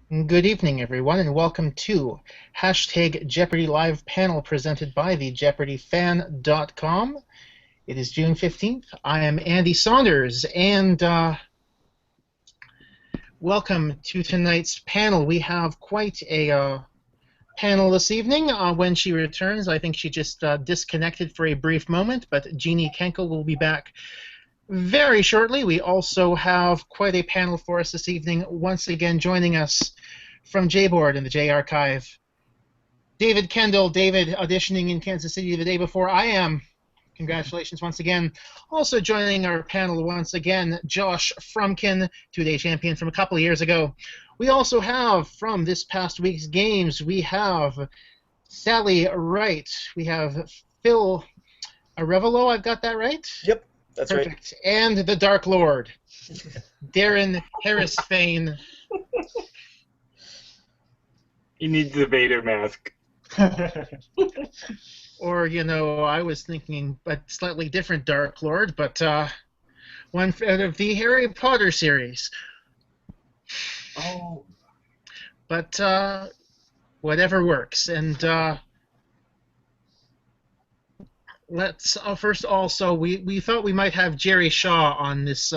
Good evening, everyone, and welcome to hashtag Jeopardy Live panel presented by the JeopardyFan.com. It is June 15th. I am Andy Saunders, and welcome to tonight's panel. We have quite a panel this evening. When she returns, I think she just disconnected for a brief moment, but Jeanie Kenkel will be back very shortly. We also have quite a panel for us this evening. Once again, joining us from J-Board in the J Archive, David Kendall. David auditioning in Kansas City the day before I am. Congratulations once again. Also joining our panel once again, Josh Frumkin, two-day champion from a couple of years ago. We also have, from this past week's games, we have Sally Wright. We have Phil Arevalo. I've got that right? Yep. That's Perfect. Right. And the Dark Lord, Darren Harris-Fain. He needs the Vader mask. Or, I was thinking a slightly different Dark Lord, but one out of the Harry Potter series. Oh. But whatever works. And let's first also, we thought we might have Jerie Shaw on this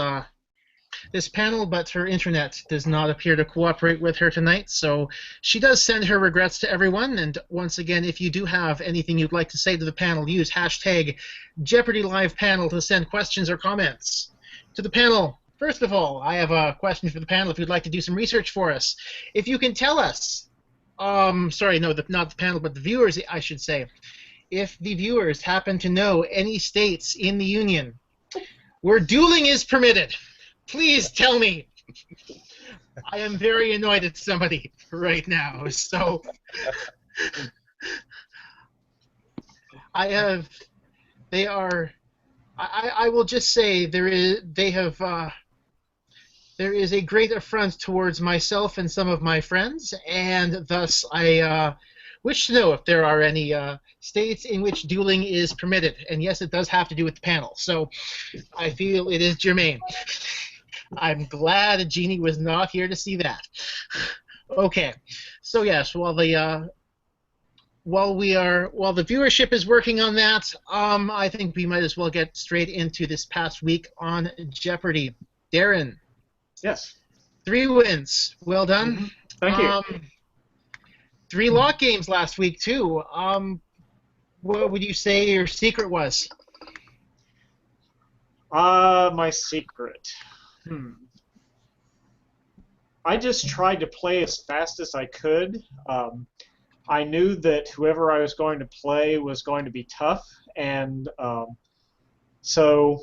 panel, but her internet does not appear to cooperate with her tonight, so she does send her regrets to everyone. And once again, if you do have anything you'd like to say to the panel, use hashtag Jeopardy Live Panel to send questions or comments to the panel. First of all, I have a question for the panel if you'd like to do some research for us. If you can tell us, not the panel, but the viewers, I should say, if the viewers happen to know any states in the Union where dueling is permitted, please tell me. I am very annoyed at somebody right now, so I will just say there is a great affront towards myself and some of my friends, and thus I wish to know if there are any states in which dueling is permitted. And yes, it does have to do with the panel, so I feel it is germane. I'm glad Jeanie was not here to see that. Okay, so yes, while the viewership is working on that, I think we might as well get straight into this past week on Jeopardy. Darren. Yes. 3 wins. Well done. Mm-hmm. Thank you. 3 lock games last week too. What would you say your secret was? My secret. I just tried to play as fast as I could. I knew that whoever I was going to play was going to be tough, and so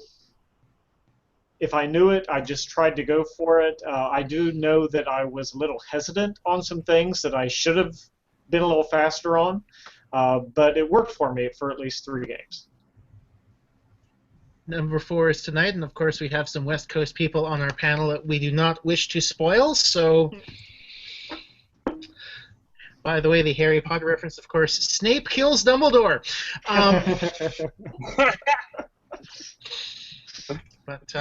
if I knew it, I just tried to go for it. I do know that I was a little hesitant on some things that I should have been a little faster on, but it worked for me for at least 3 games. Number 4 is tonight, and of course we have some West Coast people on our panel that we do not wish to spoil, so... By the way, the Harry Potter reference, of course, Snape kills Dumbledore. But,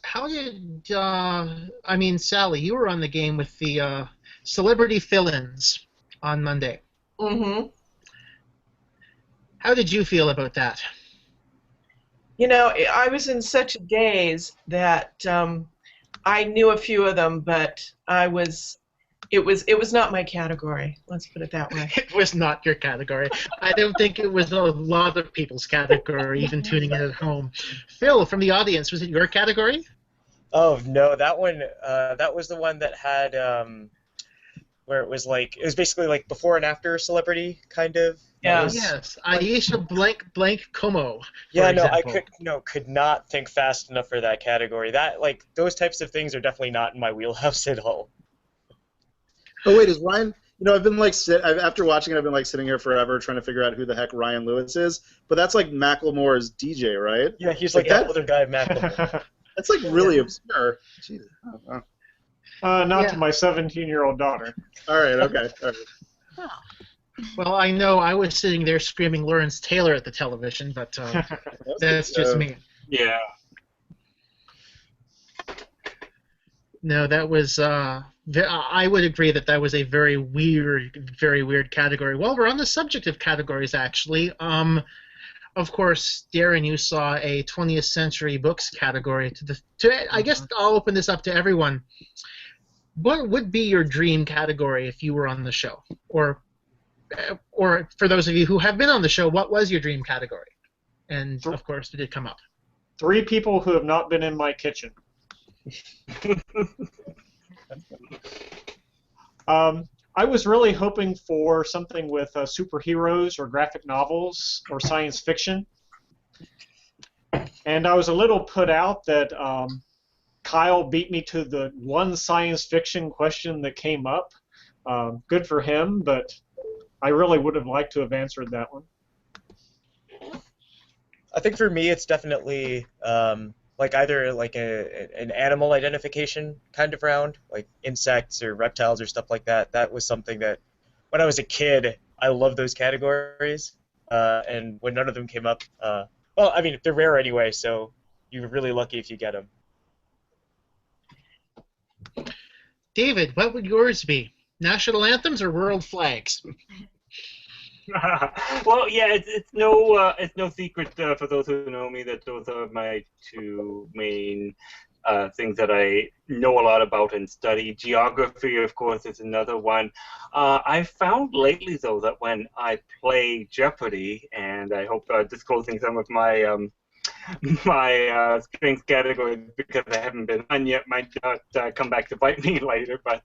how did, Sally, you were on the game with the celebrity fill-ins on Monday. Mm-hmm. How did you feel about that? I was in such a daze that I knew a few of them, but it was not my category. Let's put it that way. It was not your category. I don't think it was a lot of people's category, even tuning in at home. Phil, from the audience, was it your category? Oh no, that one. That was the one that had where it was basically like before and after celebrity kind of. Yeah. Yes, Aisha blank Como. Yeah, no, example. I could not think fast enough for that category. That those types of things are definitely not in my wheelhouse at all. Oh wait, is Ryan? I've been after watching it, I've been sitting here forever trying to figure out who the heck Ryan Lewis is. But that's like Macklemore's DJ, right? Yeah, he's like that other guy, Macklemore. That's really obscure. Jesus. Not to my 17-year-old daughter. All right. Okay. All right. Oh. Well, I know I was sitting there screaming Lawrence Taylor at the television, but that's just me. Yeah. No, that was. I would agree that that was a very weird category. Well, we're on the subject of categories, actually. Of course, Darren, you saw a 20th century books category. I guess I'll open this up to everyone. What would be your dream category if you were on the show, or for those of you who have been on the show, what was your dream category? And of course, it did come up. 3 people who have not been in my kitchen. I was really hoping for something with superheroes or graphic novels or science fiction. And I was a little put out that Kyle beat me to the one science fiction question that came up. Good for him, but I really would have liked to have answered that one. I think for me, it's definitely like either like an animal identification kind of round, like insects or reptiles or stuff like that. That was something that when I was a kid, I loved those categories. And when none of them came up, well, I mean, they're rare anyway, so you're really lucky if you get them. David, what would yours be? National anthems or world flags? Well, yeah, it's no secret for those who know me that those are my 2 main things that I know a lot about and study. Geography, of course, is another one. I found lately, though, that when I play Jeopardy, and I hope disclosing some of my my strengths category because I haven't been on yet might not come back to bite me later. But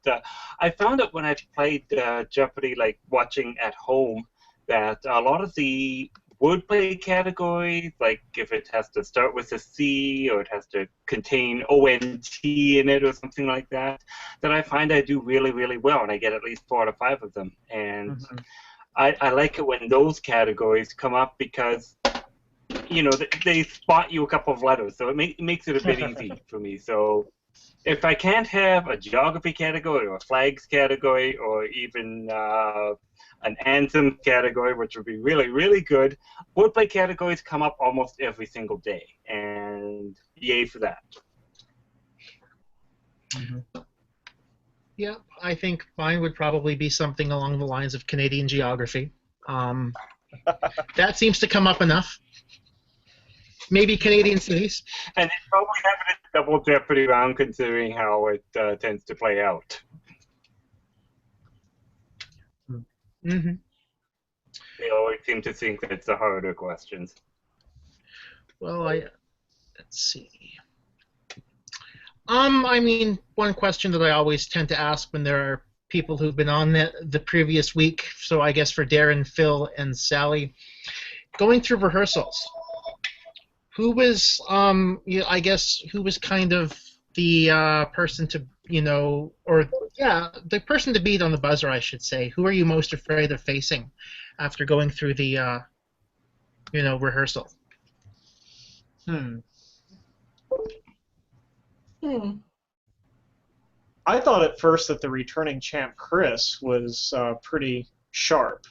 I found that when I played Jeopardy, like watching at home, that a lot of the wordplay categories, like if it has to start with a C or it has to contain ONT in it or something like that, that I find I do really, really well, and I get at least 4 out of 5 of them. And I like it when those categories come up because, you know, they spot you a couple of letters, so it makes it a bit easy for me. So if I can't have a geography category or a flags category or even an anthem category, which would be really, really good, wordplay categories come up almost every single day, and yay for that. Yeah, I think mine would probably be something along the lines of Canadian geography. That seems to come up enough. Maybe Canadian cities. And they probably have it a double Jeopardy round considering how it tends to play out. Mm-hmm. They always seem to think that it's the harder questions. Well, let's see. I mean, one question that I always tend to ask when there are people who've been on the previous week, so I guess for Darren, Phil, and Sally, going through rehearsals, who was, I guess, who was kind of the person to, the person to beat on the buzzer, I should say. Who are you most afraid of facing after going through the, rehearsal? I thought at first that the returning champ Chris was pretty sharp.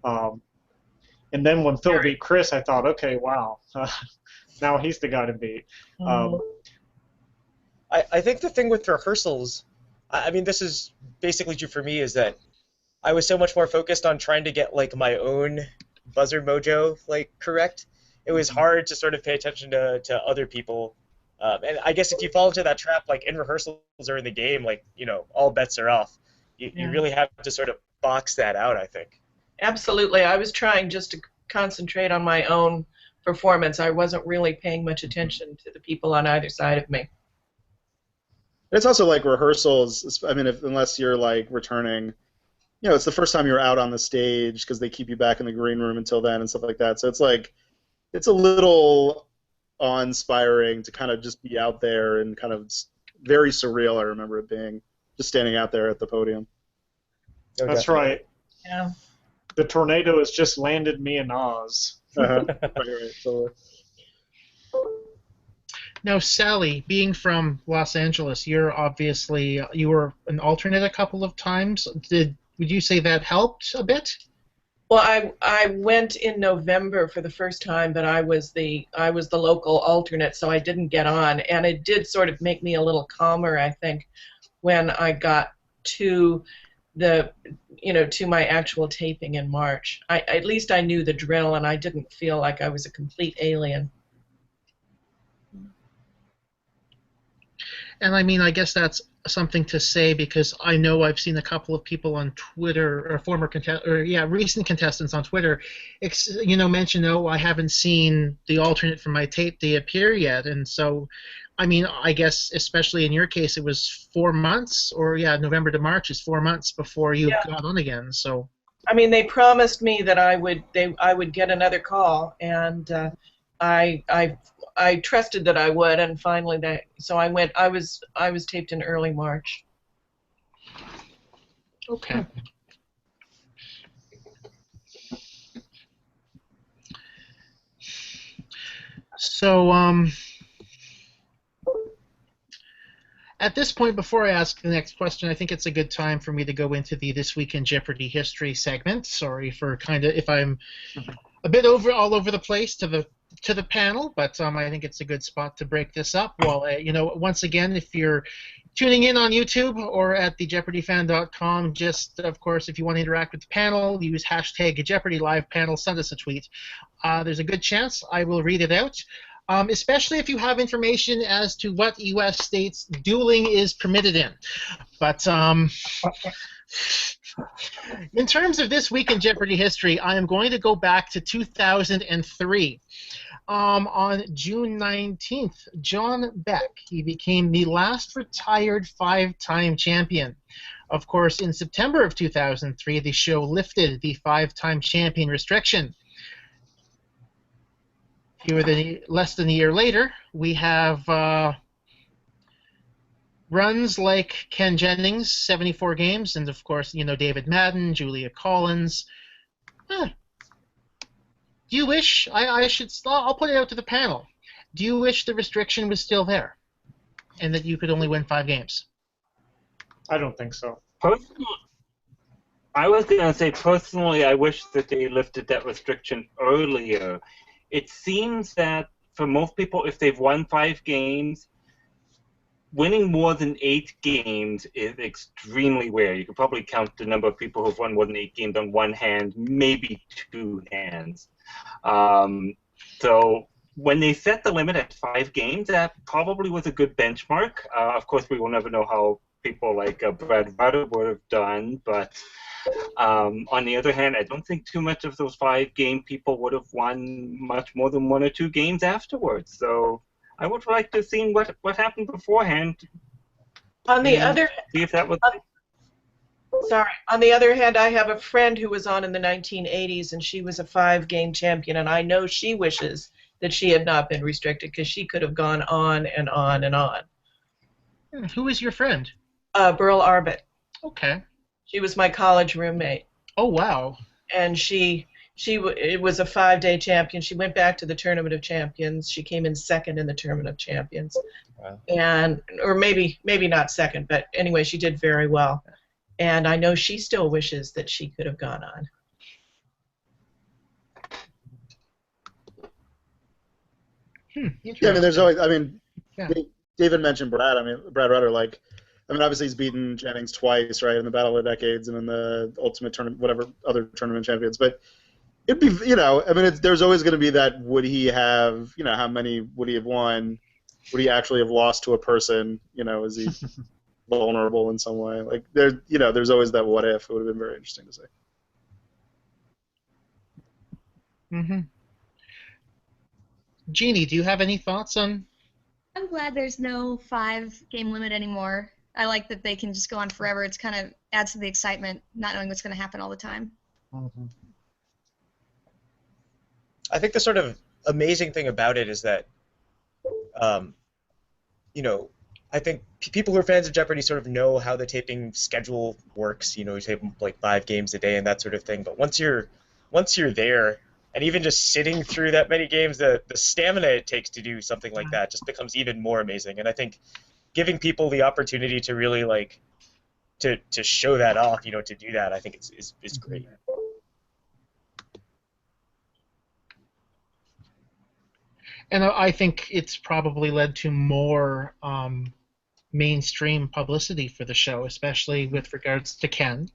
And then when Phil beat Chris, I thought, okay, wow, now he's the guy to beat. I think the thing with rehearsals, I mean, this is basically true for me, is that I was so much more focused on trying to get like my own buzzer mojo correct. It was hard to sort of pay attention to other people. And I guess if you fall into that trap, like in rehearsals or in the game, all bets are off. You really have to sort of box that out, I think. Absolutely. I was trying just to concentrate on my own performance. I wasn't really paying much attention to the people on either side of me. It's also like rehearsals. I mean, unless you're like returning, it's the first time you're out on the stage because they keep you back in the green room until then and stuff like that. So it's like, it's a little awe-inspiring to kind of just be out there and kind of very surreal. I remember it being just standing out there at the podium. That's right. Yeah. The tornado has just landed me in Oz. Right, so. Now, Sally, being from Los Angeles, you were an alternate a couple of times. Would you say that helped a bit? Well, I went in November for the first time, but I was the local alternate, so I didn't get on, and it did sort of make me a little calmer, I think, when I got to the to my actual taping in March. At least I knew the drill, and I didn't feel like I was a complete alien. And I mean, I guess that's something to say because I know I've seen a couple of people on Twitter or recent contestants on Twitter, mention, oh, I haven't seen the alternate for my tape day appear yet, and so, I mean, I guess especially in your case, it was 4 months, or November to March is 4 months before you got on again. So, I mean, they promised me that I would get another call, and I trusted that I would, and finally so I went. I was taped in early March. Okay. So, at this point, before I ask the next question, I think it's a good time for me to go into the This Week in Jeopardy history segment. Sorry for if I'm a bit all over the place to the panel, but I think it's a good spot to break this up. Well, once again, if you're tuning in on YouTube or at thejeopardyfan.com, just, of course, if you want to interact with the panel, use hashtag Jeopardy Live Panel, send us a tweet. There's a good chance I will read it out, especially if you have information as to what U.S. states dueling is permitted in. But in terms of This Week in Jeopardy history, I am going to go back to 2003. On June 19th, John Beck, he became the last retired 5-time champion. Of course, in September of 2003, the show lifted the 5-time champion restriction. Less than a year later, we have runs like Ken Jennings, 74 games, and of course, David Madden, Julia Collins. Do you wish, I'll put it out to the panel, do you wish the restriction was still there and that you could only win 5 games? I don't think so. Personally, I was going to say, personally, I wish that they lifted that restriction earlier. It seems that for most people, if they've won 5 games, winning more than 8 games is extremely rare. You could probably count the number of people who've won more than 8 games on one hand, maybe 2 hands. So when they set the limit at 5 games, that probably was a good benchmark. Of course, we will never know how people like Brad Rutter would have done, but on the other hand, I don't think too much of those 5-game people would have won much more than 1 or 2 games afterwards. So I would like to have seen what happened beforehand. On the other, see if that was. On the other hand, I have a friend who was on in the 1980s, and she was a 5-game champion, and I know she wishes that she had not been restricted because she could have gone on and on and on. Who is your friend? Burl Arbit. Okay. She was my college roommate. Oh, wow. And it was a 5-day champion. She went back to the Tournament of Champions. She came in second in the Tournament of Champions. Wow. Or maybe not second, but anyway, she did very well. And I know she still wishes that she could have gone on. Yeah, I mean, there's always. I mean, Yeah. David mentioned Brad. I mean, Brad Rutter. Obviously he's beaten Jennings twice, right, in the Battle of the Decades and in the Ultimate Tournament, whatever other tournament champions. But it'd be, there's always going to be that. Would he have, how many would he have won? Would he actually have lost to a person? Is he vulnerable in some way? Like there's always that what if. It would have been very interesting to say. Mm-hmm. Jeanie, do you have any thoughts on? I'm glad there's no 5-game limit anymore. I like that they can just go on forever. It's kind of adds to the excitement, not knowing what's going to happen all the time. Mm-hmm. I think the sort of amazing thing about it is that, I think people who are fans of Jeopardy sort of know how the taping schedule works. You tape like 5 games a day and that sort of thing. But once you're there, and even just sitting through that many games, the stamina it takes to do something like that just becomes even more amazing. And I think giving people the opportunity to really to show that off, to do that, I think is great. And I think it's probably led to more mainstream publicity for the show, especially with regards to Ken,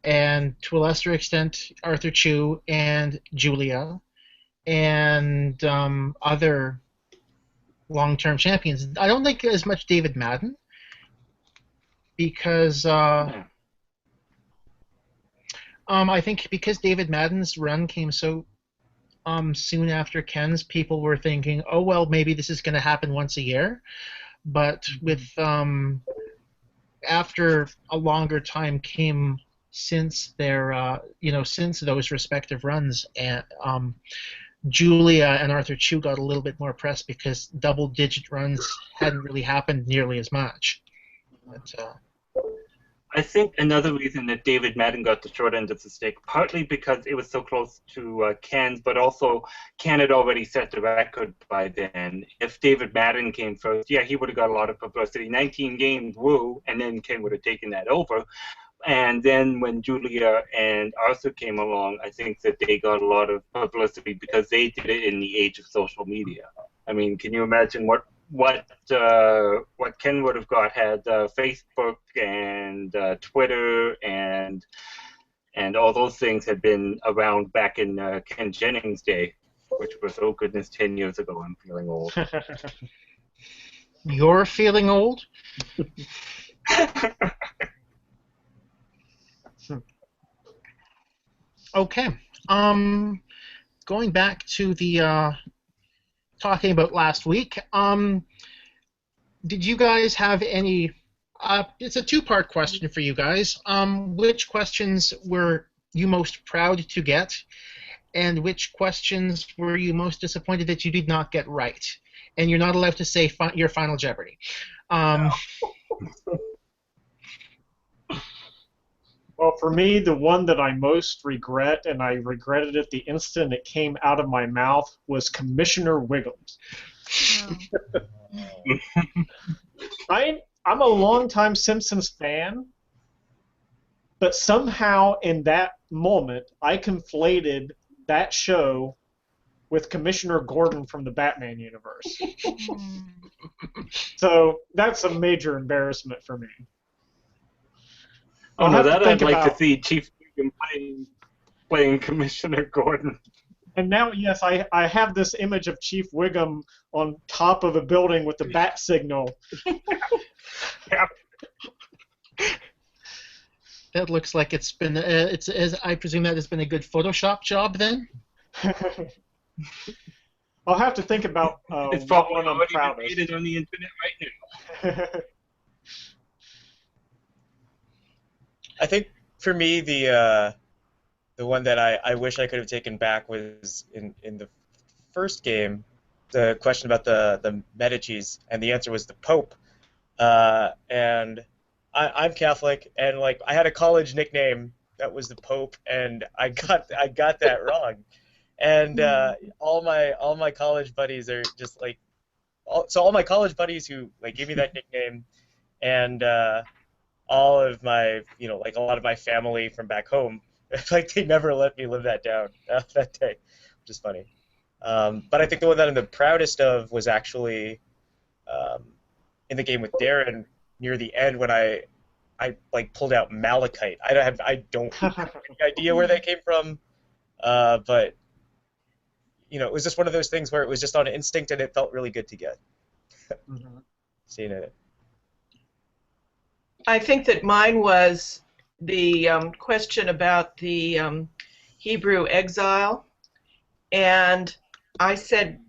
and to a lesser extent, Arthur Chu and Julia, and other long-term champions. I don't think as much David Madden, because I think because David Madden's run came so soon after Ken's, people were thinking, oh well, maybe this is going to happen once a year. But with after a longer time came since their since those respective runs, and Julia and Arthur Chu got a little bit more press because double-digit runs hadn't really happened nearly as much. But, I think another reason that David Madden got the short end of the stick, partly because it was so close to Ken's, but also Ken had already set the record by then. If David Madden came first, yeah, he would have got a lot of publicity. 19 games, woo, and then Ken would have taken that over. And then when Julia and Arthur came along, I think that they got a lot of publicity because they did it in the age of social media. I mean, can you imagine what Ken would have got had Facebook and Twitter and all those things had been around back in Ken Jennings' day, which was, oh goodness, 10 years ago. I'm feeling old. You're feeling old? Okay. Going back to the talking about last week, did you guys have any? It's a two-part question for you guys. Which questions were you most proud to get, and which questions were you most disappointed that you did not get right? And you're not allowed to say your final Jeopardy. Well, for me, the one that I most regret, and I regretted it the instant it came out of my mouth, was Commissioner Wiggums. I'm a longtime Simpsons fan, but somehow in that moment, I conflated that show with Commissioner Gordon from the Batman universe. So that's a major embarrassment for me. Oh no, that I'd like to see Chief Wiggum playing Commissioner Gordon. And now, yes, I have this image of Chief Wiggum on top of a building with the bat signal. Yeah. That looks like it's been. I presume that has been a good Photoshop job then. I'll have to think about. It's probably already been created on the internet right now. I think for me the one that I wish I could have taken back was in the first game, the question about the Medicis, and the answer was the Pope. And I'm Catholic, and like I had a college nickname that was the Pope, and I got that wrong. And all my college buddies are just like, all my college buddies who like gave me that nickname, and all of my, like a lot of my family from back home, like they never let me live that down that day, which is funny. But I think the one that I'm the proudest of was actually in the game with Darren near the end when I like pulled out malachite. I don't have any idea where that came from, but it was just one of those things where it was just on instinct and it felt really good to get. Seeing it. I think that mine was the question about the Hebrew exile, and I said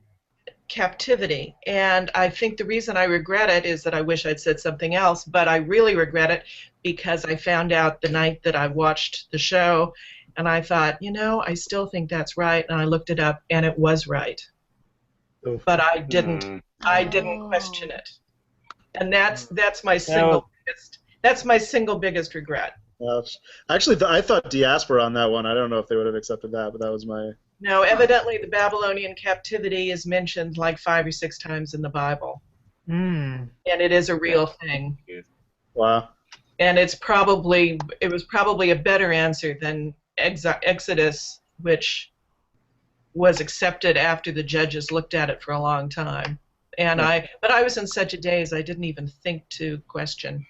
captivity, and I think the reason I regret it is that I wish I'd said something else, but I really regret it because I found out the night that I watched the show, and I thought, I still think that's right, and I looked it up, and it was right. Oof. But I didn't question it, and that's my single biggest. That's my single biggest regret. Actually, I thought diaspora on that one. I don't know if they would have accepted that, but that was my... No, evidently the Babylonian captivity is mentioned like 5 or 6 times in the Bible. And it is a real thing. Wow. And it was probably a better answer than Exodus, which was accepted after the judges looked at it for a long time. And but I was in such a daze I didn't even think to question.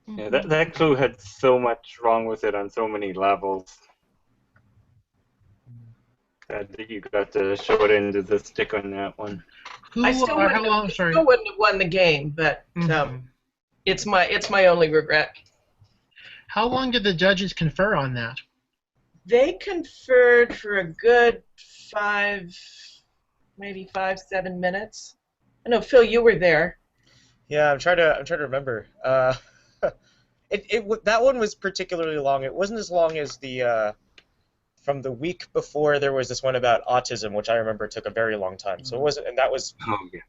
Yeah, that clue had so much wrong with it on so many levels. That you got the short end of the stick on that one. I still wouldn't have won the game, but it's my only regret. How long did the judges confer on that? They conferred for a good 7 minutes. I know, Phil, you were there. Yeah, I'm trying to remember. That one was particularly long. It wasn't as long as the from the week before. There was this one about autism, which I remember took a very long time. So it wasn't, and that was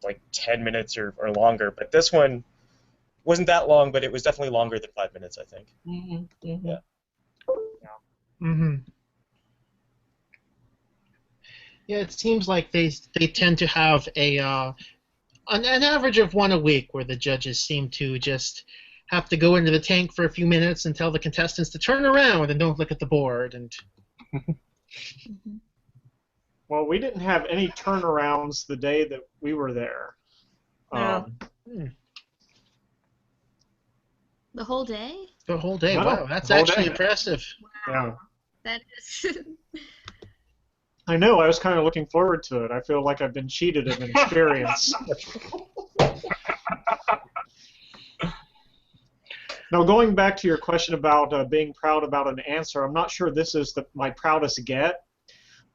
like 10 minutes or longer. But this one wasn't that long, but it was definitely longer than 5 minutes, I think. Yeah. Yeah, it seems like they tend to have an average of one a week, where the judges seem to just have to go into the tank for a few minutes and tell the contestants to turn around and don't look at the board. And well, we didn't have any turnarounds the day that we were there. The whole day? The whole day. No, wow, that's actually impressive. Yeah. That is. I know. I was kind of looking forward to it. I feel like I've been cheated of an experience. Now, going back to your question about being proud about an answer, I'm not sure this is my proudest get,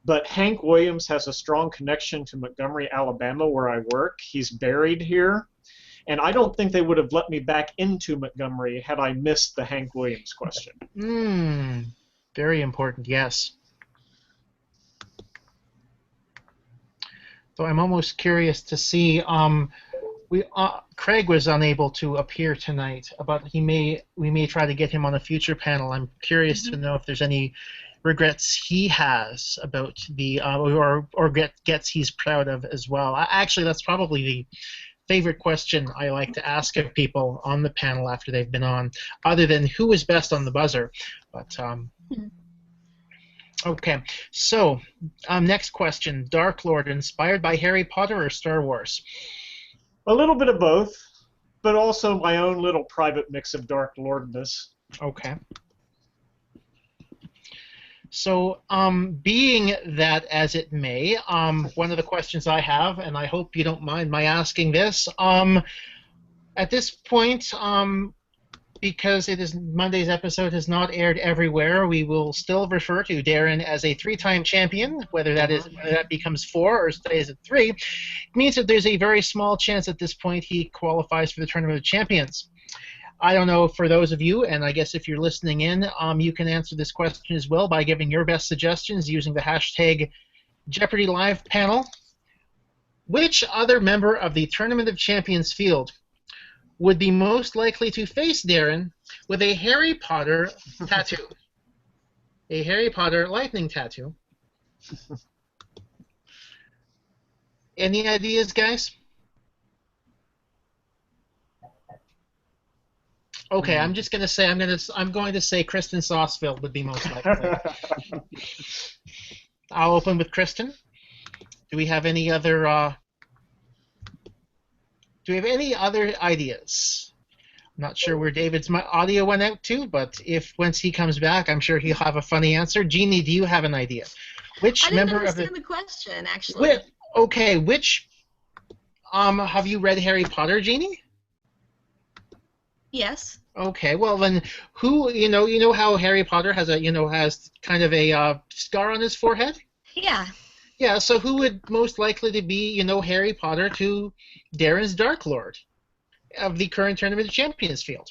but Hank Williams has a strong connection to Montgomery, Alabama, where I work. He's buried here, and I don't think they would have let me back into Montgomery had I missed the Hank Williams question. Very important, yes. So I'm almost curious to see. Craig was unable to appear tonight, but we may try to get him on a future panel. I'm curious to know if there's any regrets he has about the or gets he's proud of as well. Actually, that's probably the favorite question I like to ask of people on the panel after they've been on, other than who is best on the buzzer. But okay, so next question: Dark Lord, inspired by Harry Potter or Star Wars? A little bit of both, but also my own little private mix of Dark Lordness. Okay. So, being that as it may, one of the questions I have, and I hope you don't mind my asking this, at this point, because Monday's episode has not aired everywhere, we will still refer to Darren as a 3-time champion. Whether that becomes 4 or stays at 3, it means that there's a very small chance at this point he qualifies for the Tournament of Champions. I don't know, for those of you, and I guess if you're listening in, you can answer this question as well by giving your best suggestions using the hashtag Jeopardy Live panel. Which other member of the Tournament of Champions field would be most likely to face Darren with a Harry Potter tattoo? A Harry Potter lightning tattoo. Any ideas, guys? Okay, I'm just gonna say I'm going to say Kristen Saucefield would be most likely. I'll open with Kristen. Do we have any other ideas? I'm not sure where David's audio went out to, but once he comes back, I'm sure he'll have a funny answer. Jeanie, do you have an idea? Which I didn't member understand of the question, actually. Which have you read Harry Potter, Jeanie? Yes. Okay, well then, who you know how Harry Potter has kind of a scar on his forehead? Yeah. Yeah, so who would most likely to be Harry Potter to Darren's Dark Lord of the current Tournament of Champions field?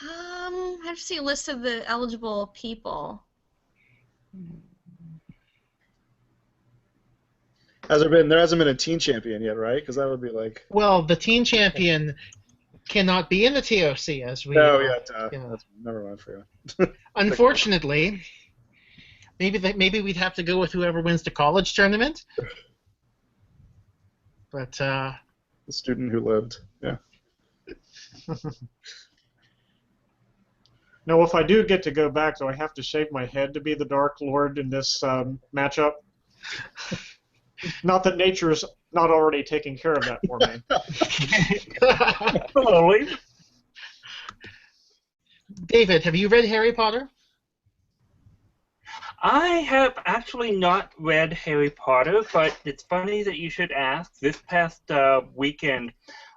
I have to see a list of the eligible people. There hasn't been a teen champion yet, right? Because that would be like. Well, the teen champion cannot be in the TOC as we. No, that's never mind for you. Unfortunately, maybe we'd have to go with whoever wins the college tournament. But the student who lived, yeah. Now, if I do get to go back, do I have to shave my head to be the Dark Lord in this matchup? Not that nature's not already taking care of that for me. Slowly. David, have you read Harry Potter? I have actually not read Harry Potter, but it's funny that you should ask. This past weekend,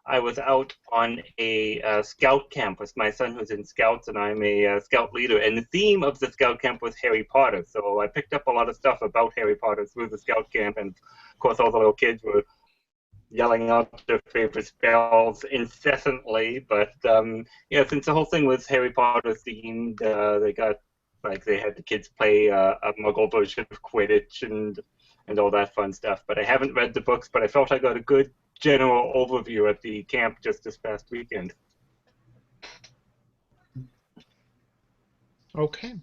I was out on a scout camp with my son who's in scouts, and I'm a scout leader. And the theme of the scout camp was Harry Potter. So I picked up a lot of stuff about Harry Potter through the scout camp, and of course all the little kids were yelling out their favorite spells incessantly. But yeah, since the whole thing was Harry Potter themed, they had the kids play a Muggle version of Quidditch and all that fun stuff. But I haven't read the books, but I felt I got a good general overview at the camp just this past weekend. Okay.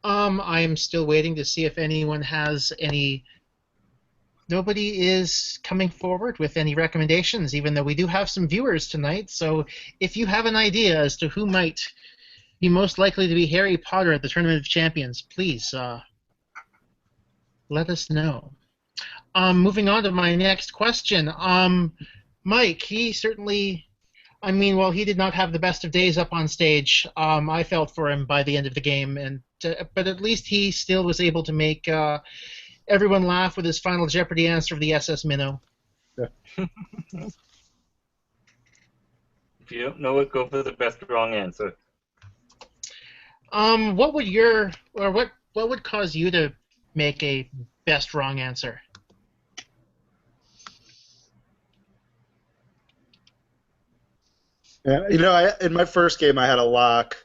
I am still waiting to see if anyone has any. Nobody is coming forward with any recommendations, even though we do have some viewers tonight. So if you have an idea as to who might be most likely to be Harry Potter at the Tournament of Champions, please let us know. Moving on to my next question. Mike, he certainly, I mean, while he did not have the best of days up on stage, I felt for him by the end of the game, but at least he still was able to make everyone laugh with his final Jeopardy answer of the SS Minnow. Yeah. If you don't know it, go for the best wrong answer. What would cause you to make a best wrong answer? Yeah, in my first game I had a lock,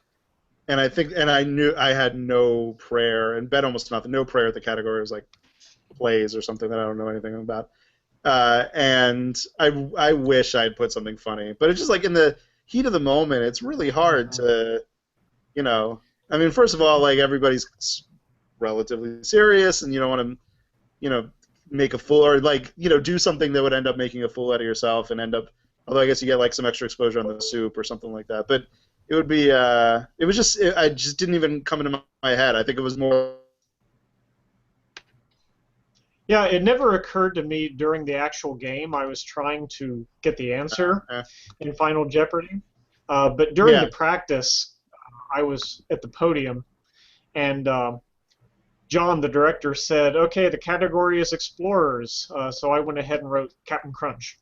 and I knew I had no prayer and bet almost nothing. No prayer at the category. It was like plays or something that I don't know anything about. And I wish I'd put something funny, but it's just like in the heat of the moment, it's really hard to, I mean, first of all, like everybody's relatively serious, and you don't want to, make a fool or do something that would end up making a fool out of yourself and end up. Although I guess you get like some extra exposure on the soup or something like that, but it would be. I just didn't even come into my head. I think it was more. Yeah, it never occurred to me during the actual game. I was trying to get the answer in Final Jeopardy. But during the practice, I was at the podium, and John, the director, said, okay, the category is Explorers. So I went ahead and wrote Captain Crunch.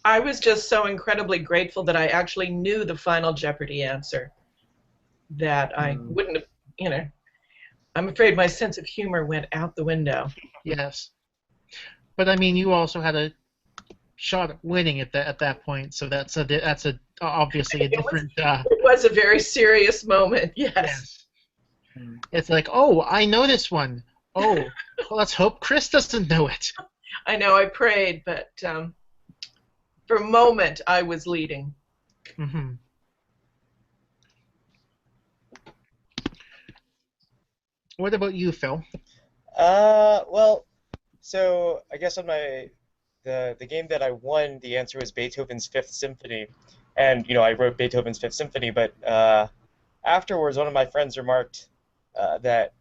I was just so incredibly grateful that I actually knew the Final Jeopardy answer. That I wouldn't have. I'm afraid my sense of humor went out the window. Yes, but I mean, you also had a shot at winning at that point, so that's obviously a different. It was a very serious moment. Yes. It's like, oh, I know this one. Oh, well, let's hope Chris doesn't know it. I know. I prayed, but for a moment, I was leading. Mm-hmm. What about you, Phil? Well, so I guess on the game that I won, the answer was Beethoven's Fifth Symphony, and I wrote Beethoven's Fifth Symphony. But afterwards, one of my friends remarked that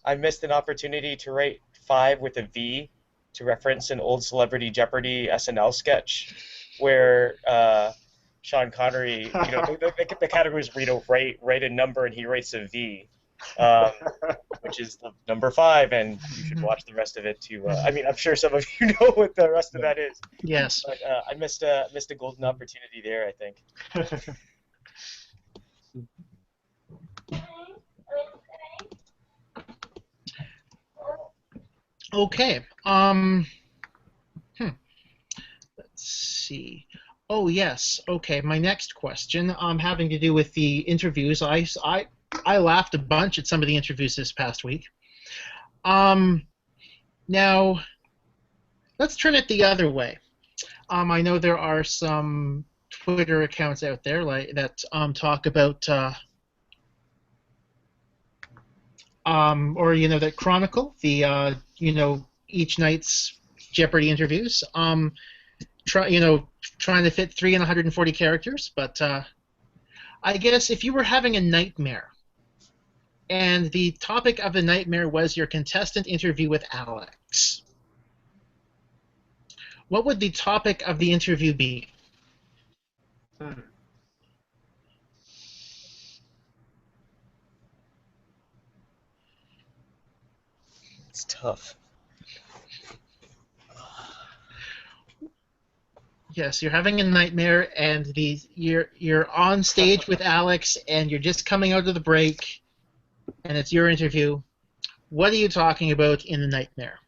I missed an opportunity to write 5 with a V to reference an old Celebrity Jeopardy SNL sketch where Sean Connery, the categories write a number and he writes a V. Which is the number 5, and you should watch the rest of it too. I mean, I'm sure some of you know what the rest of that is. Yes. But I missed a golden opportunity there, I think. Okay. Let's see. Oh yes. Okay. My next question, having to do with the interviews. I laughed a bunch at some of the interviews this past week. Now, let's turn it the other way. I know there are some Twitter accounts out there that talk about, or that chronicle the each night's Jeopardy interviews. Trying to fit 140 characters, but I guess if you were having a nightmare, and the topic of the nightmare was your contestant interview with Alex, what would the topic of the interview be? It's tough. Yes, you're having a nightmare, and you're on stage with Alex, and you're just coming out of the break, and it's your interview. What are you talking about in the nightmare?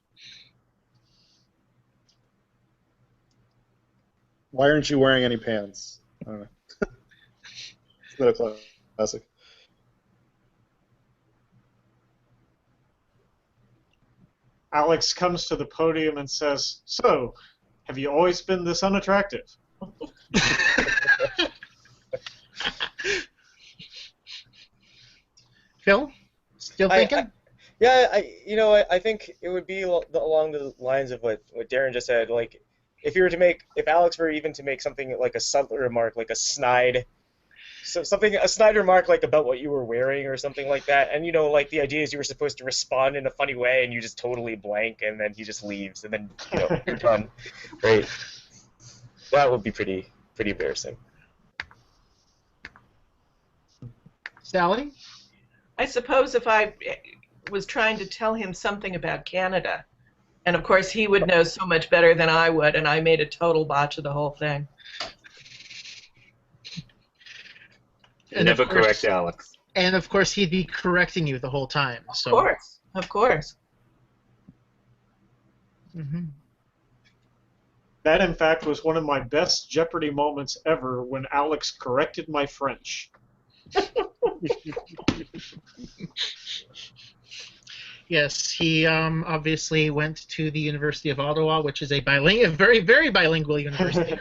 Why aren't you wearing any pants? I don't know. It's not a classic. Alex comes to the podium and says, "So, have you always been this unattractive?" Phil, still thinking? I think it would be along the lines of what Darren just said. Like, if Alex were even to make something like a subtle remark, like a snide remark like about what you were wearing or something like that, and like the idea is you were supposed to respond in a funny way, and you just totally blank, and then he just leaves, and then you're done. Right? That would be pretty embarrassing. Sally? I suppose if I was trying to tell him something about Canada, and of course he would know so much better than I would, and I made a total botch of the whole thing. And never correct Alex. And of course he'd be correcting you the whole time. So. Of course. Mm-hmm. That, in fact, was one of my best Jeopardy moments ever when Alex corrected my French. Yes, he obviously went to the University of Ottawa, which is a very, very bilingual university.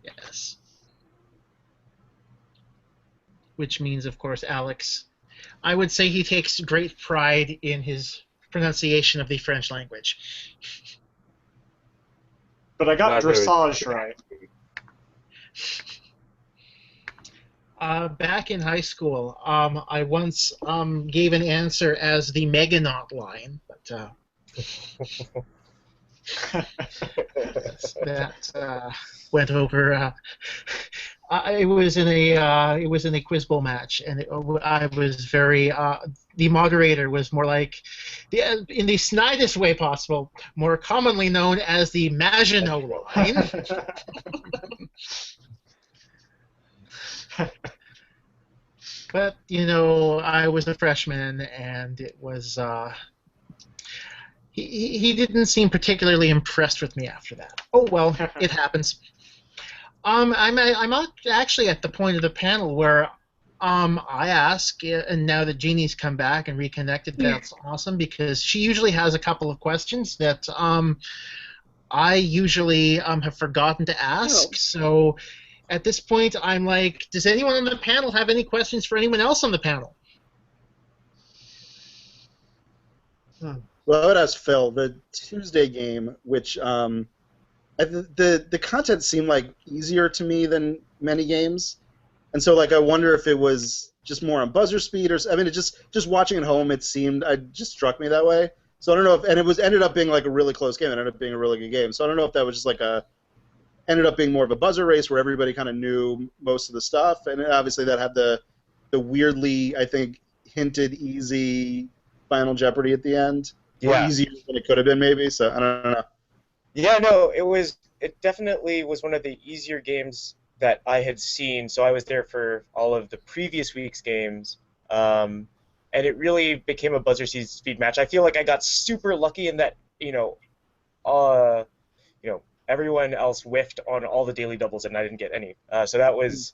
Yes. Which means, of course, Alex, I would say he takes great pride in his pronunciation of the French language. But I got dressage right. Back in high school, I once gave an answer as the Meganaut line, but that went over. It was in a Quiz Bowl match, and I was very. The moderator was more like, in the snidest way possible, more commonly known as the Maginot line. But I was a freshman, and it was. He didn't seem particularly impressed with me after that. Oh well, it happens. I'm actually at the point of the panel where I ask, and now that Jeannie's come back and reconnected, that's awesome, because she usually has a couple of questions that I usually have forgotten to ask. Oh. So at this point, I'm like, does anyone on the panel have any questions for anyone else on the panel? Well, I would ask Phil, the Tuesday game, which the content seemed like easier to me than many games, and so I wonder if it was just more on buzzer speed, or it just watching at home, it just struck me that way. So I don't know if, and it ended up being a really close game. It ended up being a really good game. So I don't know if that was just ended up being more of a buzzer race where everybody kind of knew most of the stuff, and obviously that had the weirdly, I think, hinted easy Final Jeopardy at the end. Yeah. Or easier than it could have been, maybe. So I don't know. Yeah, no, it definitely was one of the easier games that I had seen. So I was there for all of the previous week's games, and it really became a buzzer speed match. I feel like I got super lucky in that everyone else whiffed on all the daily doubles and I didn't get any. So that was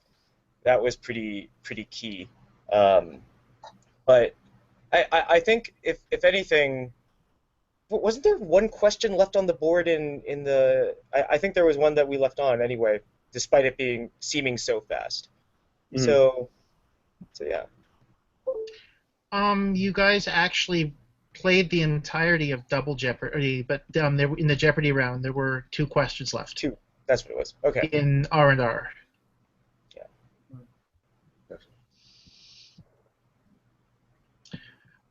pretty key. But I think if anything. Wasn't there one question left on the board in the? I think there was one that we left on anyway, despite it seeming so fast. Mm. So yeah. You guys actually played the entirety of Double Jeopardy, but there in the Jeopardy round there were 2 questions left 2. That's what it was. Okay. in R&R. Yeah.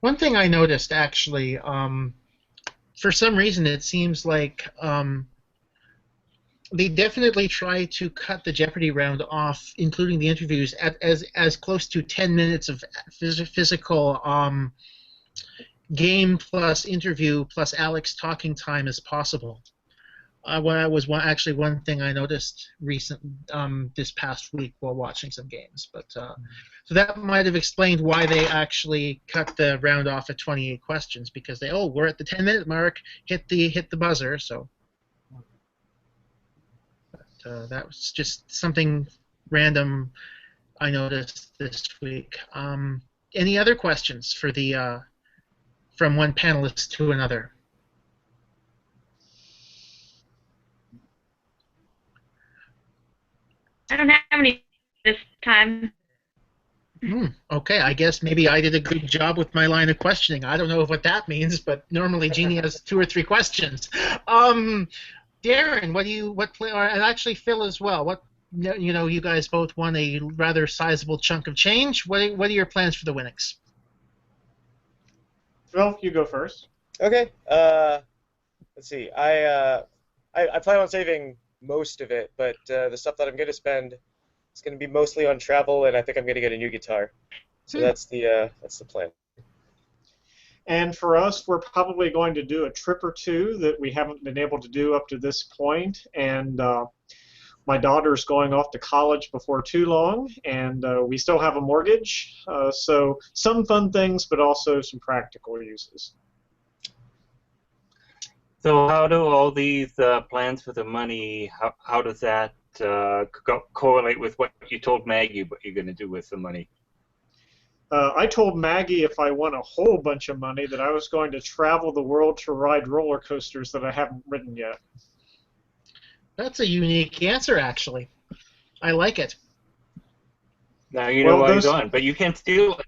One thing I noticed actually, for some reason it seems like they definitely try to cut the Jeopardy round off, including the interviews, at as close to 10 minutes of physical game plus interview plus Alex talking time as possible. That was actually one thing I noticed this past week while watching some games. But so that might have explained why they actually cut the round off at 28 questions, because we're at the 10-minute mark, hit the buzzer. So that was just something random I noticed this week. Any other questions for the from one panelist to another? I don't have any this time. Okay, I guess maybe I did a good job with my line of questioning. I don't know what that means, but normally Jeanie has 2 or 3 questions. Darren, and actually Phil as well. You guys both won a rather sizable chunk of change. What are your plans for the winnings? Phil, you go first. Okay. Let's see. I plan on saving most of it, but the stuff that I'm going to spend is going to be mostly on travel, and I think I'm going to get a new guitar. So that's the plan. And for us, we're probably going to do a trip or 2 that we haven't been able to do up to this point. And my daughter's going off to college before too long, and we still have a mortgage. So some fun things, but also some practical uses. So how do all these plans for the money, how does that correlate with what you told Maggie what you're going to do with the money? I told Maggie if I won a whole bunch of money that I was going to travel the world to ride roller coasters that I haven't ridden yet. That's a unique answer, actually. I like it. Now you know why you're going, but you can't steal it.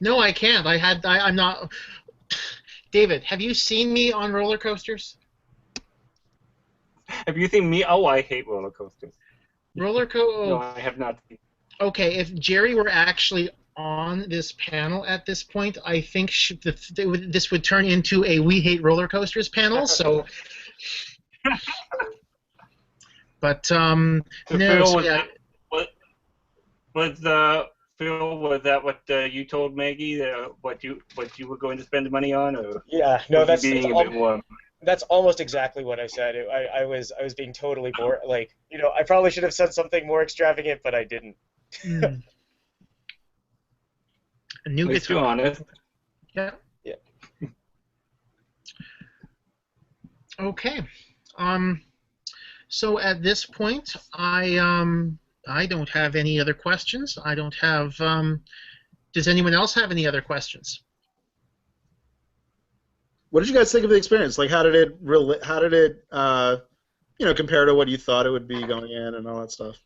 No, I can't. I'm not. David, have you seen me on roller coasters? Have you seen me? Oh, I hate roller coasters. No, I have not seen. Okay, if Jerie were actually on this panel at this point, I think this would turn into a We Hate Roller Coasters panel. So, but no. Phil, was that what you told Maggie? What you were going to spend the money on, or yeah, no, that's almost exactly what I said. I was being totally bored. Like, I probably should have said something more extravagant, but I didn't. A new guitar. Honest. Yeah. Yeah. Okay. So at this point, I don't have any other questions. I don't have. Does anyone else have any other questions? What did you guys think of the experience? Like, how did it compare to what you thought it would be going in and all that stuff?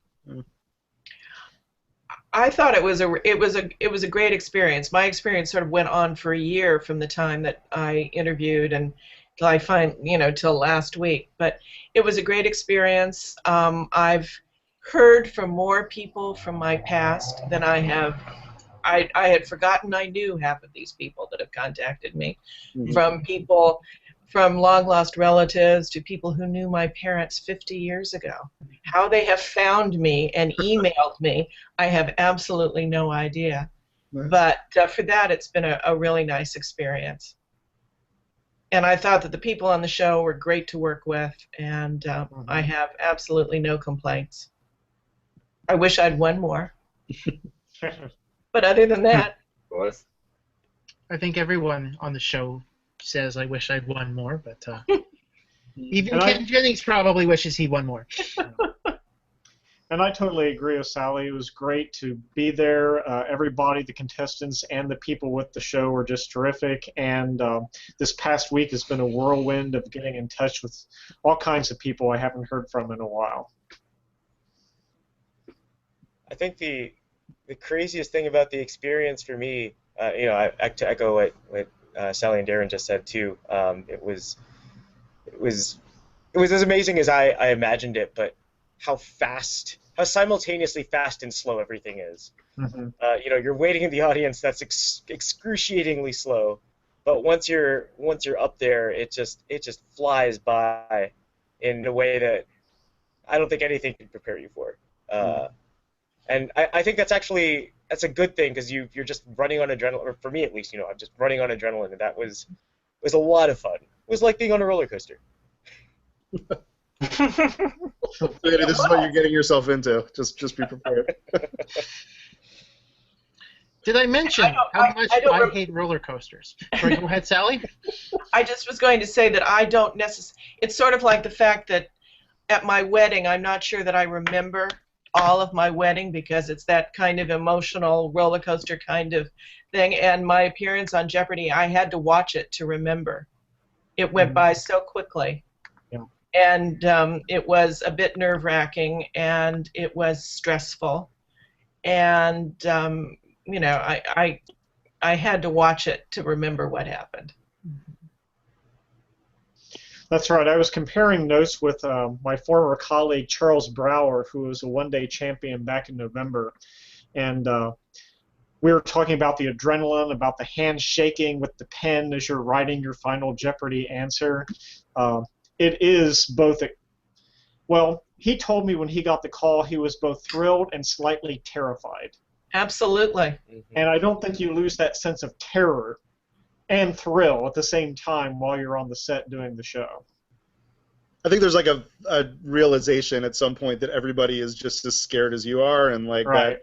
I thought it was a great experience. My experience sort of went on for a year from the time that I interviewed and till last week. But it was a great experience. I've heard from more people from my past than I have. I had forgotten I knew half of these people that have contacted me, from people, from long-lost relatives to people who knew my parents 50 years ago. How they have found me and emailed me, I have absolutely no idea. Nice. But for that, it's been a really nice experience. And I thought that the people on the show were great to work with, and I have absolutely no complaints. I wish I'd won more. But other than that... I think everyone on the show says I wish I'd won more, but even Ken Jennings probably wishes he won more. And I totally agree with Sally. It was great to be there. Everybody, the contestants and the people with the show were just terrific. And this past week has been a whirlwind of getting in touch with all kinds of people I haven't heard from in a while. I think the craziest thing about the experience for me, To echo what Sally and Darren just said too. It was it was as amazing as I imagined it, but how simultaneously fast and slow everything is. Mm-hmm. You're waiting in the audience. That's excruciatingly slow, but once you're up there, it just flies by in a way that I don't think anything can prepare you for. And I think that's a good thing because you're just running on adrenaline, or for me at least, I'm just running on adrenaline, and that was a lot of fun. It was like being on a roller coaster. This is what you're getting yourself into. Just be prepared. Did I mention how much I hate roller coasters? Sorry, go ahead, Sally. I just was going to say that I don't necessarily. It's sort of like the fact that at my wedding, I'm not sure that I remember all of my wedding because it's that kind of emotional roller coaster kind of thing. And my appearance on Jeopardy, I had to watch it to remember. It went by so quickly. Yeah. And it was a bit nerve-wracking, and it was stressful. And, I had to watch it to remember what happened. That's right. I was comparing notes with my former colleague Charles Brower, who was a one-day champion back in November, and we were talking about the adrenaline, about the hand shaking with the pen as you're writing your final Jeopardy answer. It is both. Well, he told me when he got the call, he was both thrilled and slightly terrified. Absolutely. And I don't think you lose that sense of terror and thrill at the same time while you're on the set doing the show. I think there's like a realization at some point that everybody is just as scared as you are, and like Right.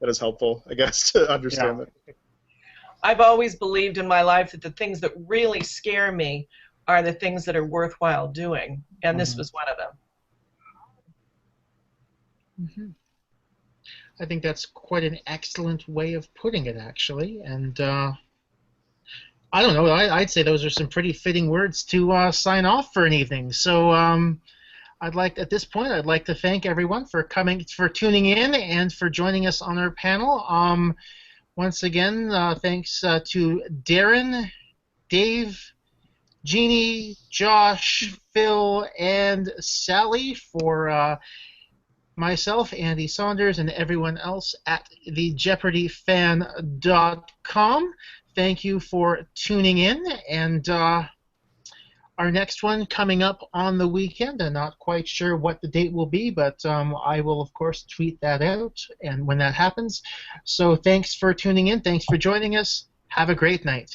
that is helpful, I guess, to understand that. I've always believed in my life that the things that really scare me are the things that are worthwhile doing, and this was one of them. Mm-hmm. I think that's quite an excellent way of putting it, actually, and I don't know. I'd say those are some pretty fitting words to sign off for an evening. So at this point, I'd like to thank everyone for tuning in, and for joining us on our panel. Once again, thanks to Darren, Dave, Jeanie, Josh, Phil, and Sally for myself, Andy Saunders, and everyone else at thejeopardyfan.com. Thank you for tuning in, and our next one coming up on the weekend. I'm not quite sure what the date will be, but I will, of course, tweet that out and when that happens. So thanks for tuning in. Thanks for joining us. Have a great night.